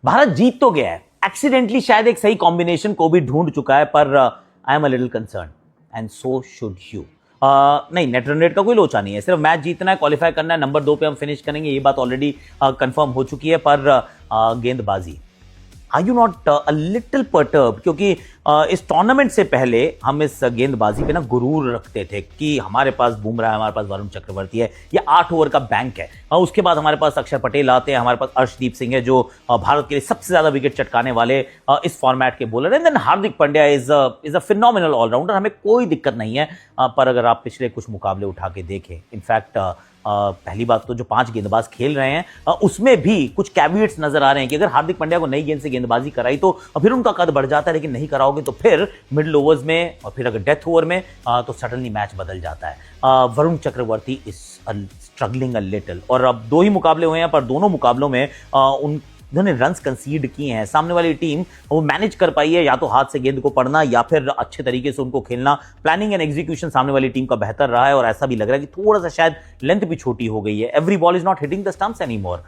भारत जीत तो गया है, एक्सीडेंटली शायद एक सही कॉम्बिनेशन को भी ढूंढ चुका है, पर I am a little concern and so should you. नहीं, नेट रन रेट का कोई लोचा नहीं है, सिर्फ मैच जीतना है, क्वालिफाई करना है, नंबर 2 पे हम फिनिश करेंगे, ये बात ऑलरेडी कंफर्म हो चुकी है। पर गेंदबाजी, are you not a little perturb? क्योंकि इस टूर्नामेंट से पहले हम इस गेंदबाजी पे ना गुरूर रखते थे कि हमारे पास बुमराह है, हमारे पास वरुण चक्रवर्ती है, ये 8 ओवर का बैंक है। उसके बाद हमारे पास अक्षर पटेल आते हैं, हमारे पास अर्शदीप सिंह है जो भारत के लिए सबसे ज्यादा विकेट चटकाने वाले इस फॉर्मेट के बॉलर हैं। Then Hardik Pandya is a phenomenal allrounder, हमें कोई दिक्कत नहीं है। पर अगर आप पिछले कुछ मुकाबले उठा के देखें, इनफैक्ट पहली बात तो जो 5 गेंदबाज खेल रहे हैं उसमें भी कुछ कैविएट्स नजर आ रहे हैं कि अगर हार्दिक पांड्या को नई गेंद से गेंदबाजी कराई तो फिर उनका कद बढ़ जाता है, लेकिन नहीं कराओगे तो फिर मिडिल ओवर्स में और फिर अगर डेथ ओवर में तो सडनली मैच बदल जाता है। Varun Chakravarthy is struggling a little, और अब 2 ही मुकाबले हुए हैं, पर दोनों मुकाबलों में उन्होंने रन्स कंसीड किए हैं। सामने वाली टीम वो मैनेज कर पाई है या तो हाथ से गेंद को पढ़ना या फिर अच्छे तरीके से उनको खेलना। प्लानिंग एंड एग्जीक्यूशन सामने वाली टीम का बेहतर रहा है, और ऐसा भी लग रहा है कि थोड़ा सा शायद लेंथ भी छोटी हो गई है। Every ball is not hitting the stumps anymore.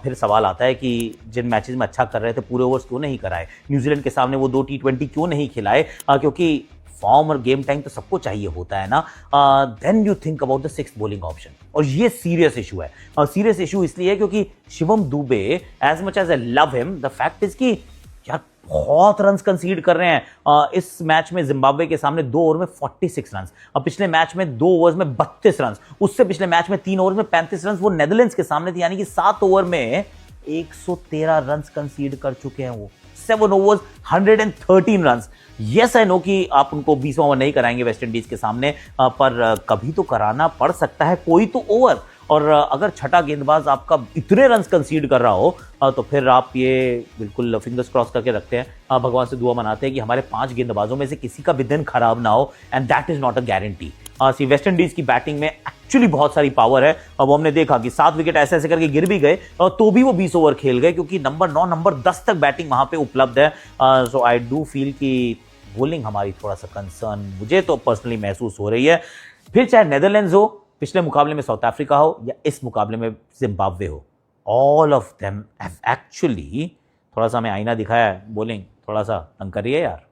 फिर सवाल आता है कि जिन मैचेस में अच्छा कर रहे थे पूरे ओवर्स क्यों नहीं कराए, न्यूजीलैंड के सामने वो 2 T20 क्यों नहीं खिलाए, क्योंकि फॉर्म और गेम टाइम तो सबको चाहिए होता है ना। Then you think about the 6th bowling option, और ये सीरियस इशू है। सीरियस इशू इसलिए है क्योंकि Shivam Dube, as much as I love him, the fact is कि यार बहुत रन्स कंसीड कर रहे हैं। इस मैच में जिम्बाब्वे के सामने 2 ओवर में 46 रन्स, अब पिछले मैच में 2 ओवर्स में 32 रन्स, उससे पिछले मैच में 3 ओवर में 35 रन्स वो नेदरलैंड्स के सामने थे, यानी कि 7 ओवर में 113 रन्स कंसीड कर चुके हैं वो। 7 overs 113 runs. Yes I know कि आप उनको 20 ओवर नहीं कराएंगे वेस्ट इंडीज के सामने, पर कभी तो कराना पड़ सकता है कोई तो ओवर। और अगर छठा गेंदबाज आपका इतने रन्स कंसीड कर रहा हो तो फिर आप ये बिल्कुल फिंगर्स क्रॉस करके रखते हैं, भगवान से दुआ मनाते हैं कि हमारे 5 गेंदबाजों में से किसी का भी दिन खराब ना हो, and that is not a guarantee. See West Indies की बैटिंग में एक्चुअली बहुत सारी पावर है। अब हमने देखा कि 7 विकेट ऐसे ऐसे करके गिर भी गए तो भी वो 20 ओवर खेल गए, क्योंकि नंबर 9 नंबर 10 तक बैटिंग वहां पे उपलब्ध है। सो आई डू फील कि बॉलिंग हमारी थोड़ा सा कंसर्न मुझे तो पर्सनली महसूस हो रही है। फिर चाहे नेदरलैंड्स हो, पिछले मुकाबले में साउथ अफ्रीका हो, या इस मुकाबले में जिम्बाब्वे हो, all of them have actually थोड़ा सा हमें आईना दिखाया है। बॉलिंग थोड़ा सा तंग कर रही है यार।